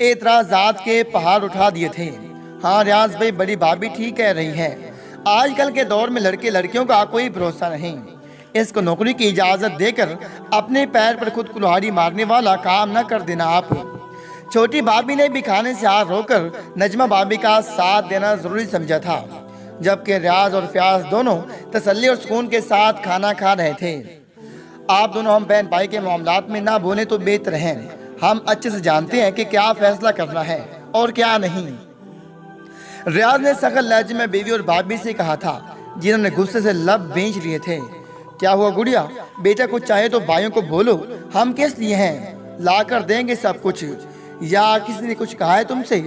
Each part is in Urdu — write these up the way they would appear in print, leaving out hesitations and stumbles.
اعتراضات کے پہاڑ اٹھا دیے تھے۔ ہاں ریاض بھائی، بڑی بھابھی ٹھیک کہہ رہی ہے، آج کل کے دور میں لڑکے لڑکیوں کا کوئی بھروسہ نہیں۔ اس کو نوکری کی اجازت دے کر اپنے پیر پر خود کلہاڑی مارنے والا کام نہ کر دینا آپ۔ چھوٹی بھابھی نے بھی کھانے سے ہاتھ رو کر نجمہ بھابھی کا ساتھ دینا ضروری سمجھا تھا، جبکہ ریاض اور فیاض دونوں تسلی اور سکون کے ساتھ کھانا کھا رہے تھے۔ آپ دونوں ہم بہن بھائی کے معاملات میں نہ بولیں تو بہتر ہے، ہم اچھے سے جانتے ہیں کہ کیا فیصلہ کرنا ہے اور کیا نہیں۔ ریاض نے سخت لہجے میں بیوی اور بھابھی سے کہا تھا، جنہوں نے غصے سے لب بھینچ لیے تھے۔ کیا ہوا گڑیا، بیٹا کچھ چاہے تو بھائیوں کو بولو، ہم کس لیے ہیں، لا کر دیں گے سب کچھ۔ یا کسی نے کچھ کہا ہے تم سے؟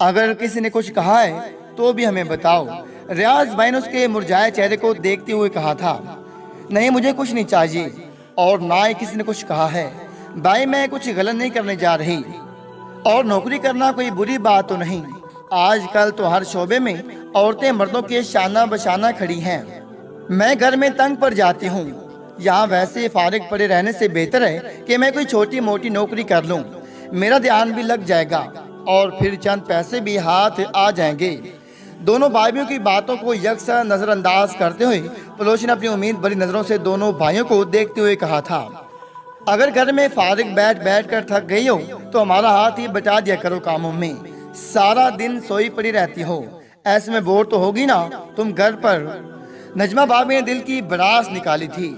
اگر کسی نے کچھ کہا ہے تو بھی ہمیں بتاؤ۔ ریاض بھائی نے اس کے مرجھائے چہرے کو دیکھتے ہوئے کہا تھا، نہیں مجھے کچھ نہیں چاہیے، اور نہ ہی کسی نے کچھ کہا ہے۔ بھائی میں کچھ غلط نہیں کرنے جا رہی، اور نوکری کرنا کوئی بری بات تو نہیں۔ آج کل تو ہر شعبے میں عورتیں مردوں کے شانہ بشانہ کھڑی ہیں۔ میں گھر میں تنگ پڑ جاتی ہوں، یہاں ویسے فارغ پڑے رہنے سے بہتر ہے کہ میں کوئی چھوٹی موٹی نوکری کر لوں، میرا دھیان بھی لگ جائے گا اور پھر چند پیسے بھی ہاتھ آ جائیں گے۔ دونوں بھائیوں کی باتوں کو یکساں نظر انداز کرتے ہوئے پلوچ نے اپنی امید بڑی نظروں سے دونوں بھائیوں کو دیکھتے ہوئے کہا تھا، اگر گھر میں فارغ بیٹھ کر تھک گئی ہو تو ہمارا ہاتھ ہی بٹا دیا کرو کاموں میں، سارا دن سوئی پڑی رہتی ہو، ایسے میں بور تو ہوگی نا تم گھر پر۔ نجمہ بھابھی نے دل کی بڑاس نکالی تھی،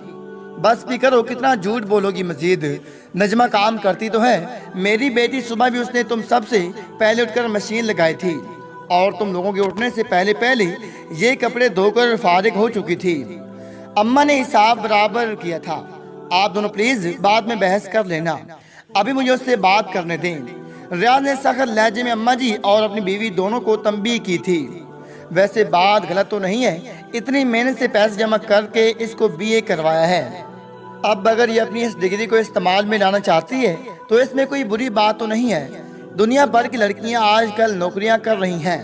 بس بھی کرو، کتنا جھوٹ بولو گی مزید، نجمہ کام کرتی تو ہے، میری بیٹی صبح بھی اس نے تم سب سے پہلے اٹھ کر مشین لگائی تھی، اور تم لوگوں کے اٹھنے سے پہلے یہ کپڑے دھو کر فارغ ہو چکی تھی۔ اماں نے حساب برابر کیا تھا، آپ دونوں پلیز بعد میں بحث کر لینا، ابھی مجھے اس سے بات کرنے دیں۔ ریاض نے سخت لہجے میں اماں جی اور اپنی بیوی دونوں کو تنبیہ کی تھی، ویسے بات غلط تو نہیں ہے، اتنی محنت سے پیسے جمع کر کے اس کو BA کروایا ہے، اب اگر یہ اپنی اس ڈگری کو استعمال میں لانا چاہتی ہے تو اس میں کوئی بری بات تو نہیں ہے۔ دنیا بھر کی لڑکیاں آج کل نوکریاں کر رہی ہیں،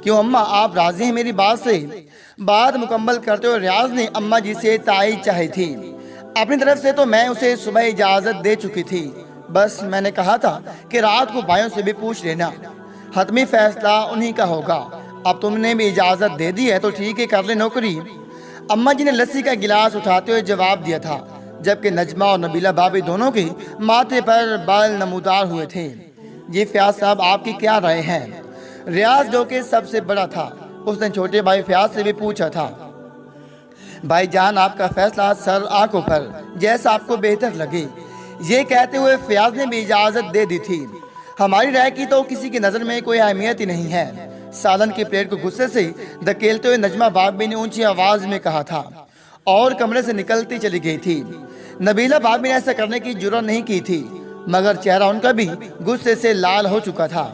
کیوں اماں آپ راضی ہیں میری بات سے؟ بات مکمل کرتے ہوئے ریاض نے اماں جی سے تائید چاہی تھی، اپنی طرف سے تو میں اسے صبح اجازت دے چکی تھی، بس میں نے کہا تھا کہ رات کو بھائیوں سے بھی پوچھ لینا، حتمی فیصلہ انہی کا ہوگا، اب تم نے بھی اجازت دے دی ہے تو ٹھیک ہے، کر لے نوکری۔ اماں جی نے لسی کا گلاس اٹھاتے ہوئے جواب دیا تھا، جبکہ نجمہ اور نبیلہ بھابھی دونوں کے ماتھے پر بال نمودار ہوئے تھے۔ یہ فیاض صاحب آپ کی کیا رائے ہے؟ ریاض جو کہ سب سے بڑا تھا، اس نے چھوٹے بھائی فیاض سے بھی پوچھا تھا۔ بھائی جان آپ کا فیصلہ سر آنکھوں پر، جیسا آپ کو بہتر لگے۔ یہ کہتے ہوئے فیاض نے بھی اجازت دے دی تھی، ہماری رائے کی تو کسی کی نظر میں کوئی اہمیت ہی نہیں ہے۔ سالن کی پلیٹ کو غصے سے دھکیلتے ہوئے نجمہ بھابھی نے اونچی آواز میں کہا تھا، اور کمرے سے نکلتی چلی گئی تھی۔ نبیلہ بھابھی نے ایسا کرنے کی جرأت نہیں کی تھی، مگر چہرہ ان کا بھی غصے سے لال ہو چکا تھا۔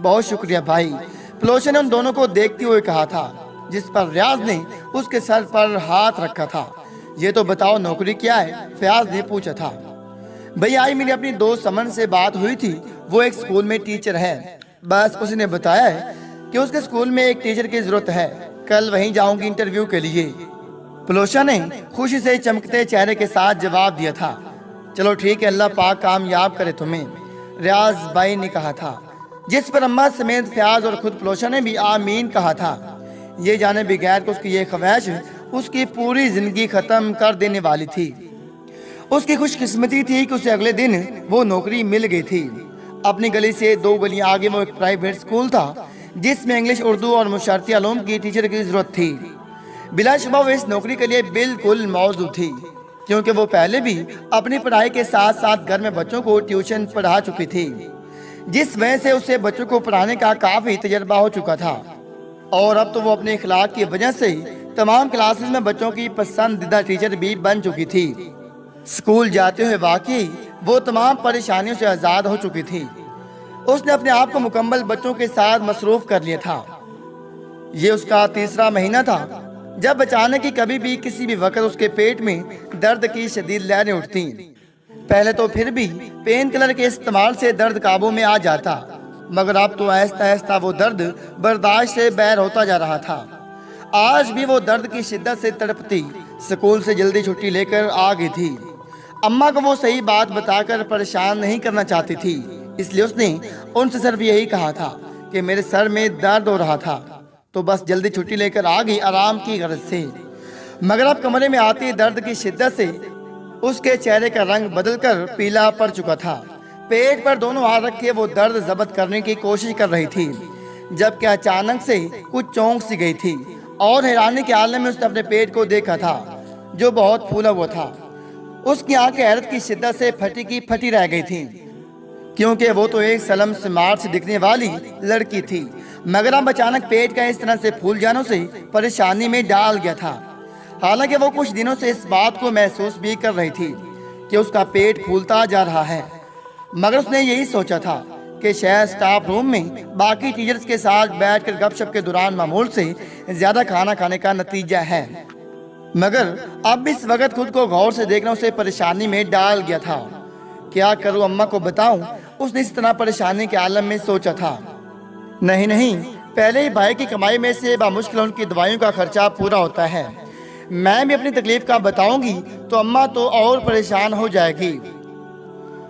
بہت شکریہ بھائی، پلوچ نے ان دونوں کو دیکھتے ہوئے کہا تھا، جس پر ریاض نے اس کے سر پر ہاتھ رکھا تھا۔ یہ تو بتاؤ نوکری کیا ہے؟ فیاض نے پوچھا تھا۔ بھئی آئی میری اپنی دوست سمن سے بات ہوئی تھی، وہ ایک سکول میں ٹیچر ہے، بس اس نے بتایا ہے کہ اس کے سکول میں ایک ٹیچر کی ضرورت ہے، کل وہیں جاؤں گی انٹرویو کے لیے۔ پلوشا نے خوشی سے چمکتے چہرے کے ساتھ جواب دیا تھا، چلو ٹھیک ہے، اللہ پاک کامیاب کرے تمہیں، ریاض بھائی نے کہا تھا، جس پر اماں سمیت فیاض اور خود پلوشا نے بھی آمین کہا تھا۔ یہ جانے بغیر کہ اس کی یہ خواہش اس کی پوری زندگی ختم کر دینے والی تھی۔ اس کی خوش قسمتی تھی کہ اسے اگلے دن وہ نوکری مل گئی تھی۔ اپنی گلی سے 2 گلیاں آگے وہ ایک پرائیویٹ سکول تھا، جس میں انگلش، اردو اور معاشرتی علوم کی ٹیچر کی ضرورت تھی۔ بلا شبہ وہ اس نوکری کے لیے بالکل موزوں تھی، کیونکہ وہ پہلے بھی اپنی پڑھائی کے ساتھ ساتھ گھر میں بچوں کو ٹیوشن پڑھا چکی تھی، جس وجہ سے اسے بچوں کو پڑھانے کا کافی تجربہ ہو چکا تھا، اور اب تو وہ اپنے اخلاق کی وجہ سے تمام کلاسز میں بچوں کی پسندیدہ ٹیچر بھی بن چکی تھی۔ سکول جاتے ہوئے واقعی وہ تمام پریشانیوں سے آزاد ہو چکی تھی۔ اس نے اپنے آپ کو مکمل بچوں کے ساتھ مصروف کر لیا تھا۔ یہ اس کا 3را مہینہ تھا جب اچانک ہی کبھی بھی کسی بھی وقت اس کے پیٹ میں درد کی شدید لہریں اٹھتیں۔ پہلے تو پھر بھی پین کلر کے استعمال سے درد قابو میں آ جاتا، مگر اب تو آہستہ آہستہ وہ درد برداشت سے باہر ہوتا جا رہا تھا۔ آج بھی وہ درد کی شدت سے تڑپتی سکول سے جلدی چھٹی لے کر آ گئی تھی۔ اماں کو وہ صحیح بات بتا کر پریشان نہیں کرنا چاہتی تھی، اس لیے اس نے ان سے صرف یہی کہا تھا کہ میرے سر میں درد ہو رہا تھا تو بس جلدی چھٹی لے کر آ گئی آرام کی غرض سے۔ مگر اب کمرے میں آتی درد کی شدت سے اس کے چہرے کا رنگ بدل کر پیلا پڑ چکا تھا۔ پیٹ پر دونوں ہاتھ رکھ کے وہ درد ضبط کرنے کی کوشش کر رہی تھی، جبکہ اچانک سے کچھ چونک سی گئی تھی اور حیرانی کے عالم میں اس نے اپنے پیٹ کو دیکھا تھا جو بہت پھولا ہوا تھا۔ اس کی آنکھیں حیرت کی شدت سے پھٹی کی پھٹی رہ گئی تھیں، کیونکہ وہ تو ایک سلم سمارٹ سے دکھنے والی لڑکی تھی، مگر اب اچانک پیٹ کا اس طرح سے پھول جانے سے پریشانی میں ڈال گیا تھا۔ حالانکہ وہ کچھ دنوں سے اس بات کو محسوس بھی کر رہی تھی کہ اس کا پیٹ پھولتا جا رہا ہے، مگر اس نے یہی سوچا تھا کہ شاید سٹاف روم میں باقی ٹیچرز کے ساتھ بیٹھ کر گپ شپ کے دوران معمول سے زیادہ کھانا کھانے کا نتیجہ ہے، مگر اب اس وقت خود کو غور سے دیکھنا اسے پریشانی میں ڈال گیا تھا۔ کیا کروں، اماں کو بتاؤں؟ اس نے اس طرح پریشانی کے عالم میں سوچا تھا۔ نہیں، پہلے ہی بھائی کی کمائی میں سے بامشکل ان کی دوائیوں کا خرچہ پورا ہوتا ہے، میں بھی اپنی تکلیف کا بتاؤں گی تو اماں تو اور پریشان ہو جائے گی۔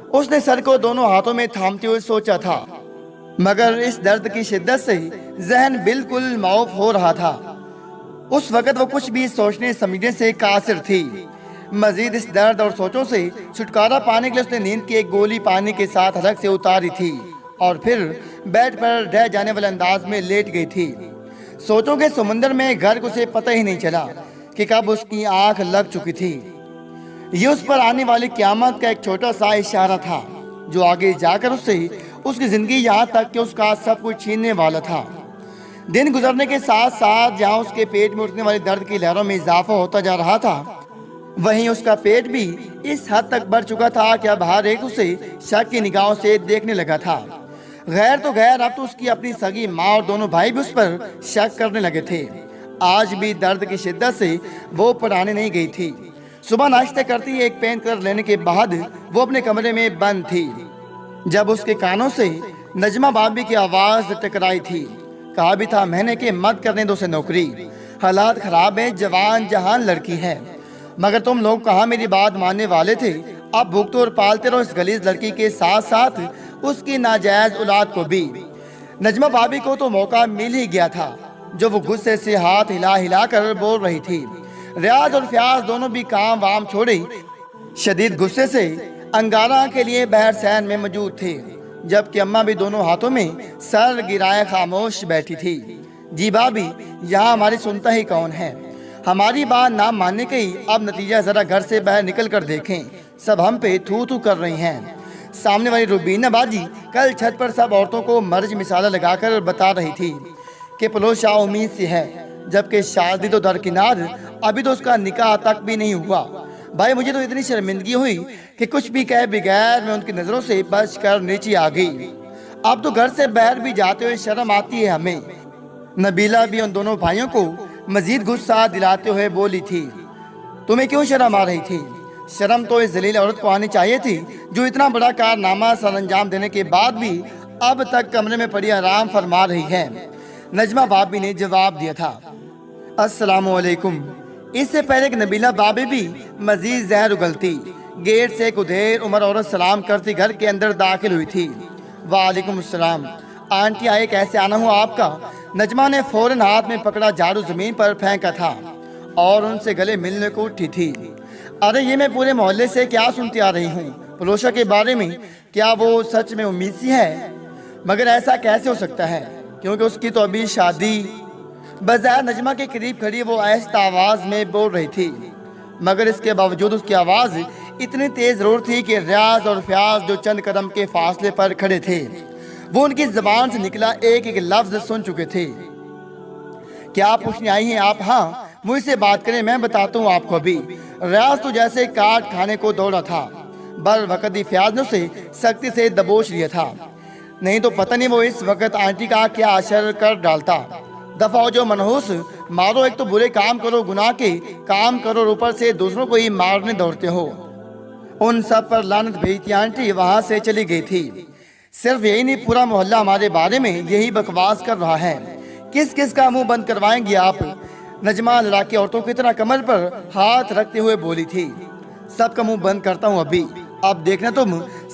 اس نے سر کو دونوں ہاتھوں میں تھامتے ہوئے سوچا تھا، مگر اس درد کی شدت سے ذہن بالکل معاف ہو رہا تھا۔ اس وقت وہ کچھ بھی سوچنے سمجھنے سے قاصر تھی۔ مزید اس درد اور سوچوں سے چھٹکارا پانے کے لیے اس نے نیند کی ایک گولی پانی کے ساتھ حلق سے اتاری تھی اور پھر بیڈ پر ڈہ جانے والے انداز میں لیٹ گئی تھی۔ سوچوں کے سمندر میں گھر کو اسے پتہ ہی نہیں چلا کہ کب اس کی آنکھ لگ چکی تھی۔ یہ اس پر آنے والی قیامت کا ایک چھوٹا سا اشارہ تھا جو آگے جا کر اس کی زندگی یہاں تک کہ اس کا سب کچھ چھیننے والا تھا۔ دن گزرنے کے ساتھ ساتھ جہاں اس کے پیٹ میں اٹھنے والی درد کی لہروں میں اضافہ ہوتا جا رہا تھا، وہیں اس کا پیٹ بھی اس حد تک بڑھ چکا تھا کہ اب ہر ایک اسے شک کی نگاہوں سے دیکھنے لگا تھا۔ غیر تو غیر اب تو اس کی اپنی سگی ماں اور دونوں بھائی بھی اس پر شک کرنے لگے تھے۔ آج بھی درد کی شدت سے وہ پڑھانے نہیں گئی تھی۔ صبح ناشتہ کرتی ایک پین کلر لینے کے بعد وہ اپنے کمرے میں بند تھی جب اس کے کانوں سے نجمہ بابی کی آواز ٹکرائی تھی۔ کہا بھی تھا میں نے کہ مت کرنے دو سے نوکری، حالات خراب ہیں، جوان جہان لڑکی ہے، مگر تم لوگ کہاں میری بات ماننے والے تھے؟ اب بھگتو اور پالتے رہو اس غلیظ لڑکی کے ساتھ ساتھ اس کی ناجائز اولاد کو بھی۔ نجمہ بابی کو تو موقع مل ہی گیا تھا جو وہ غصے سے ہاتھ ہلا ہلا کر بول رہی تھی۔ ریاض اور فیاض دونوں بھی کام وام چھوڑے شدید غصے سے انگارہ کے لیے بحر سین میں موجود تھے، جبکہ اماں بھی دونوں ہاتھوں میں سر گرائے خاموش بیٹھی تھی۔ جی بابی، یہاں ہماری سنتا ہی کون ہے؟ ہماری بات نہ ماننے کے ہی اب نتیجہ ذرا گھر سے باہر نکل کر دیکھیں، سب ہم پہ تھو تھو کر رہی ہیں۔ سامنے والی روبینہ باجی کل چھت پر سب عورتوں کو مرج مثالہ لگا کر بتا رہی تھی کہ پلوشا امید سے ہے، جبکہ شادی تو درکنار، ابھی تو اس کا نکاح تک بھی نہیں ہوا۔ بھائی مجھے تو اتنی شرمندگی ہوئی کہ کچھ بھی کہے بغیر میں ان کی نظروں سے بچ کر نیچے آ گئی۔ اب تو گھر سے باہر بھی جاتے ہوئے شرم آتی ہے ہمیں۔ نبیلہ بھی ان دونوں بھائیوں کو مزید غصہ دلاتے ہوئے بولی تھی، تمہیں کیوں شرم آ رہی تھی؟ شرم تو اس ذلیل عورت کو آنی چاہیے تھی جو اتنا بڑا کارنامہ سر انجام دینے کے بعد بھی اب تک کمرے میں پڑی آرام فرما رہی ہے۔ نجمہ بابی نے جواب دیا تھا، السلام علیکم۔ اس سے پہلے کہ نبیلہ بابی بھی مزید زہر اگلتی، گیٹ سے ایک ادھیر عمر عورت سلام کرتی گھر کے اندر داخل ہوئی تھی۔ وعلیکم السلام آنٹی آئے، کیسے آنا ہوا آپ کا؟ نجمہ نے فوراً ہاتھ میں پکڑا جھاڑو زمین پر پھینکا تھا اور ان سے گلے ملنے کو اٹھی تھی۔ ارے یہ میں پورے محلے سے کیا سنتی آ رہی ہوں پلوشا کے بارے میں، کیا وہ سچ میں امید سی ہے؟ مگر ایسا کیسے ہو سکتا ہے کیونکہ اس کی تو ابھی شادی۔ بظاہر نجمہ کے قریب کھڑی وہ آہستہ آواز میں بول رہی تھی، مگر اس کے باوجود اس کی آواز اتنی تیز ضرور تھی کہ ریاض اور فیاض جو چند قدم کے فاصلے پر کھڑے تھے وہ ان کی زبان سے نکلا ایک ایک لفظ سن چکے تھے۔ کیا پوچھنے آئی ہیں آپ؟ ہاں مجھ سے بات کریں، میں بتاتا ہوں آپ کو ابھی۔ ریاض تو جیسے کاٹ کھانے کو دوڑا تھا، بر وقت ہی فیاض نے اسے سختی سے دبوچ لیا تھا، نہیں تو پتہ نہیں وہ اس وقت آنٹی کا کیا اشر کر ڈالتا۔ دفعہ ہو جو منحوس، مارو، ایک تو برے کام کرو، گناہ کے کام کرو اور اوپر سے دوسروں کو ہی مارنے دوڑتے ہو۔ ان سب پر لعنت بھیجتی آنٹی وہاں سے چلی گئی تھی۔ صرف یہی نہیں، پورا محلہ ہمارے بارے میں یہی بکواس کر رہا ہے، کس کس کا منہ بند کروائیں گے آپ؟ نجمہ لڑاکی عورتوں کی طرح کمر پر ہاتھ رکھتے ہوئے بولی تھی۔ سب کا منہ بند کرتا ہوں ابھی، اب دیکھنا تم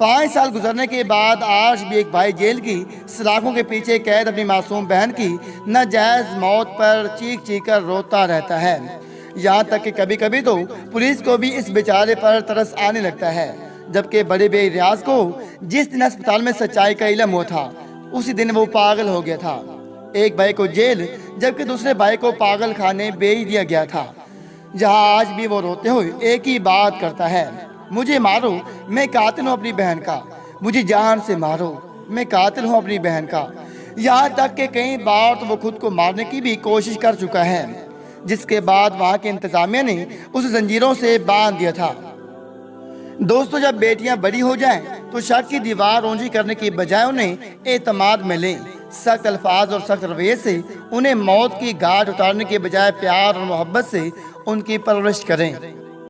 5 سال گزرنے کے بعد آج بھی ایک بھائی جیل کی سلاخوں کے پیچھے قید اپنی معصوم بہن کی ناجائز موت پر چیخ چیخ کر روتا رہتا ہے۔ یہاں تک کہ کبھی کبھی تو پولیس کو بھی اس بیچارے پر ترس آنے لگتا ہے، جبکہ بڑے بھائی ریاض کو جس دن اسپتال میں سچائی کا علم ہوا تھا اسی دن وہ پاگل ہو گیا تھا۔ ایک بھائی کو جیل جبکہ دوسرے بھائی کو پاگل خانے بھیج دیا گیا تھا، جہاں آج بھی وہ روتے ہوئے ایک ہی بات کرتا ہے، مجھے مارو، میں قاتل ہوں اپنی بہن کا، مجھے جان سے مارو، میں قاتل ہوں اپنی بہن کا۔ یہاں تک کہ کئی بار تو وہ خود کو مارنے کی بھی کوشش کر چکا ہے، جس کے بعد وہاں کی انتظامیہ نے اسے زنجیروں سے باندھ دیا تھا۔ دوستو، جب بیٹیاں بڑی ہو جائیں تو شک کی دیوار اونچی کرنے کی بجائے انہیں اعتماد میں لیں، سخت الفاظ اور سخت رویے سے انہیں موت کی گھاٹ اتارنے کے بجائے پیار اور محبت سے ان کی پرورش کریں۔